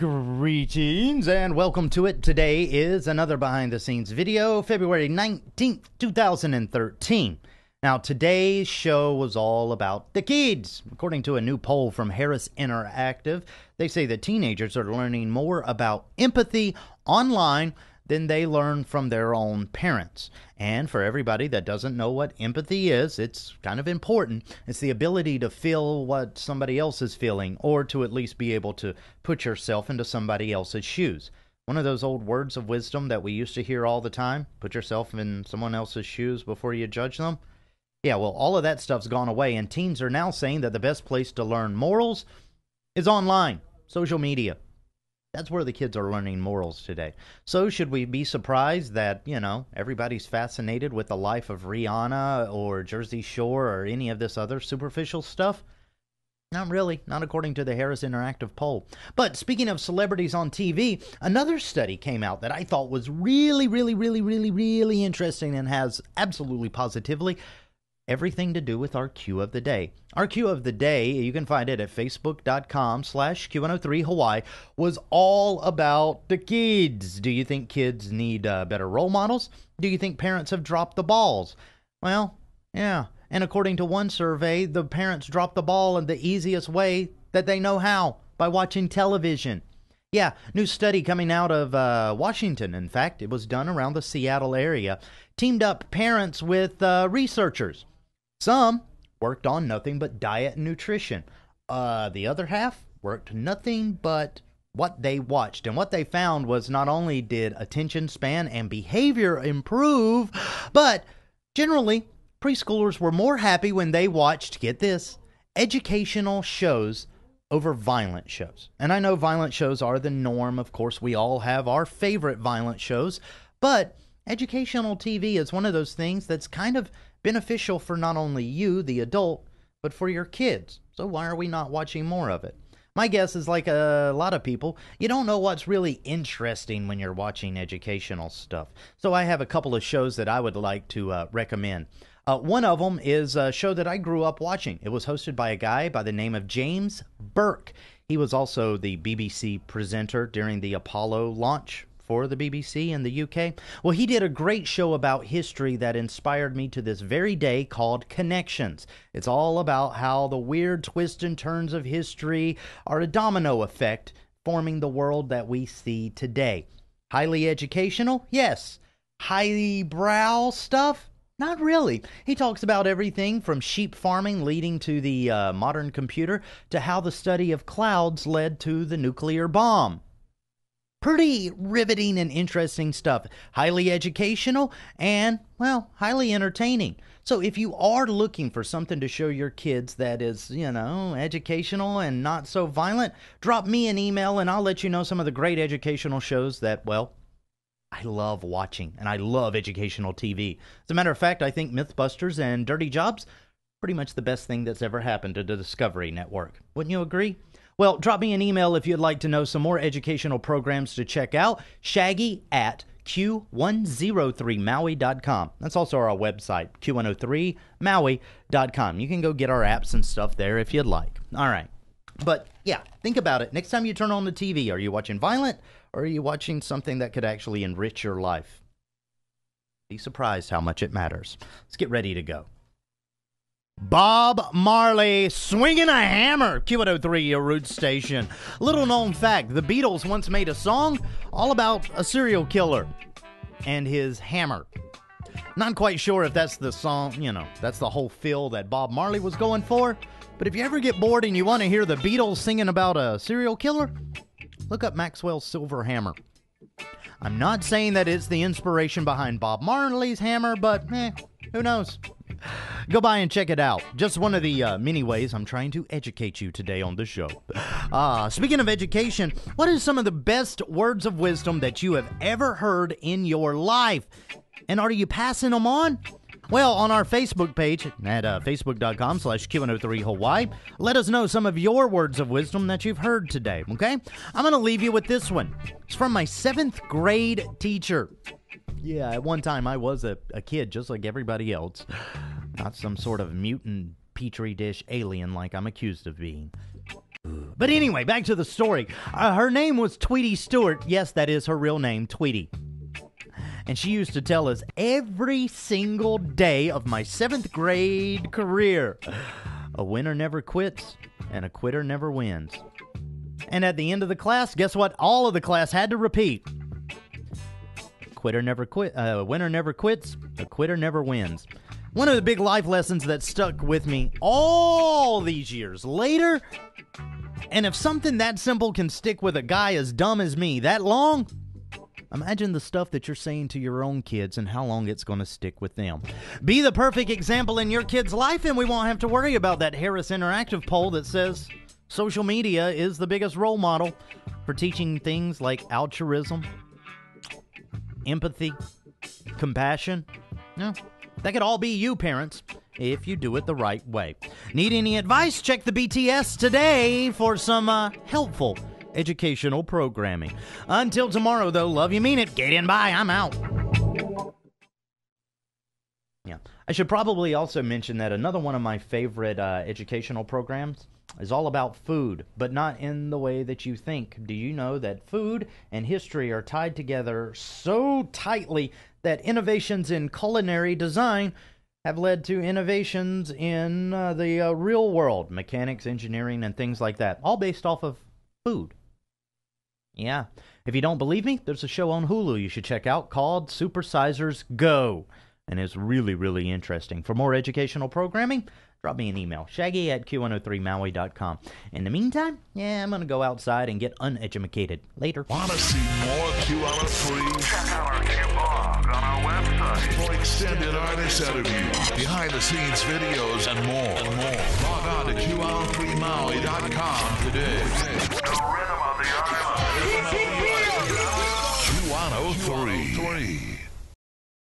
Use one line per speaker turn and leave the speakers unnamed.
Greetings and welcome to it. Today is another behind the scenes video, February 19th, 2013. Now, today's show was all about the kids. According to a new poll from Harris Interactive, they say that teenagers are learning more about empathy online than they learn from their own parents. And for everybody that doesn't know what empathy is, it's kind of important. It's the ability to feel what somebody else is feeling, or to at least be able to put yourself into somebody else's shoes. One of those old words of wisdom that we used to hear all the time, put yourself in someone else's shoes before you judge them. Yeah, well, all of that stuff's gone away, and teens are now saying that the best place to learn morals is online, social media. That's where the kids are learning morals today. So should we be surprised that, everybody's fascinated with the life of Rihanna or Jersey Shore or any of this other superficial stuff? Not really, not according to the Harris Interactive poll. But speaking of celebrities on TV, another study came out that I thought was really interesting and has absolutely positively everything to do with our Q of the day. Our Q of the day, you can find it at facebook.com/Q103 Hawaii, was all about the kids. Do you think kids need better role models? Do you think parents have dropped the balls? Well, yeah. And according to one survey, the parents dropped the ball in the easiest way that they know how, by watching television. Yeah, new study coming out of Washington. In fact, it was done around the Seattle area. Teamed up parents with researchers. Some worked on nothing but diet and nutrition. The other half worked nothing but what they watched. And what they found was not only did attention span and behavior improve, but generally, preschoolers were more happy when they watched, get this, educational shows over violent shows. And I know violent shows are the norm. Of course, we all have our favorite violent shows. But educational TV is one of those things that's kind of beneficial for not only you, the adult, but for your kids. So why are we not watching more of it? My guess is, like a lot of people, you don't know what's really interesting when you're watching educational stuff. So I have a couple of shows that I would like to recommend. One of them is a show that I grew up watching. It was hosted by a guy by the name of James Burke. He was also the BBC presenter during the Apollo launch for the BBC in the UK. Well, he did a great show about history that inspired me to this very day called Connections. It's all about how the weird twists and turns of history are a domino effect forming the world that we see today. Highly educational? Yes. Highbrow stuff? Not really. He talks about everything from sheep farming leading to the modern computer to how the study of clouds led to the nuclear bomb. Pretty riveting and interesting stuff. Highly educational and, well, highly entertaining. So if you are looking for something to show your kids that is, educational and not so violent, drop me an email and I'll let you know some of the great educational shows that, well, I love watching, and I love educational TV. As a matter of fact, I think Mythbusters and Dirty Jobs pretty much the best thing that's ever happened to the Discovery Network. Wouldn't you agree? Well, drop me an email if you'd like to know some more educational programs to check out. Shaggy at Q103Maui.com. That's also our website, Q103Maui.com. You can go get our apps and stuff there if you'd like. All right. But, yeah, think about it. Next time you turn on the TV, are you watching violent or are you watching something that could actually enrich your life? Be surprised how much it matters. Let's get ready to go. Bob Marley swinging a hammer. Q103, your root station. Little known fact, the Beatles once made a song all about a serial killer and his hammer. Not quite sure if that's the song, that's the whole feel that Bob Marley was going for. But if you ever get bored and you want to hear the Beatles singing about a serial killer, look up Maxwell's Silver Hammer. I'm not saying that it's the inspiration behind Bob Marley's hammer, but who knows? Go by and check it out. Just one of the many ways I'm trying to educate you today on the show. Speaking of education, what is some of the best words of wisdom that you have ever heard in your life? And are you passing them on? Well, on our Facebook page at facebook.com/Q103 Hawaii, let us know some of your words of wisdom that you've heard today, okay? I'm going to leave you with this one. It's from my 7th grade teacher. Yeah, at one time I was a kid just like everybody else. Not some sort of mutant petri dish alien like I'm accused of being. But anyway, back to the story. Her name was Tweety Stewart. Yes, that is her real name, Tweety. And she used to tell us every single day of my 7th grade career, a winner never quits and a quitter never wins. And at the end of the class, guess what? All of the class had to repeat. Winner never quits, a quitter never wins. One of the big life lessons that stuck with me all these years later. And if something that simple can stick with a guy as dumb as me that long, imagine the stuff that you're saying to your own kids and how long it's going to stick with them. Be the perfect example in your kid's life, and we won't have to worry about that Harris Interactive poll that says social media is the biggest role model for teaching things like altruism, empathy, compassion. No, that could all be you, parents, if you do it the right way. Need any advice? Check the BTS today for some helpful educational programming. Until tomorrow, though, love you, mean it. Get in, bye. I'm out. Yeah, I should probably also mention that another one of my favorite educational programs is all about food, but not in the way that you think. Do you know that food and history are tied together so tightly that innovations in culinary design have led to innovations in the real world, mechanics, engineering, and things like that, all based off of food? Yeah. If you don't believe me, there's a show on Hulu you should check out called Supersizers Go, and it's really, really interesting. For more educational programming, drop me an email, Shaggy at Q103Maui.com. In the meantime, I'm going to go outside and get uneducated. Later.
Want to see more Q103? Check out our Q-blog on our website. For extended artist interviews, behind-the-scenes videos, and more. Log on to Q103Maui.com today. The rhythm of the island. Q103.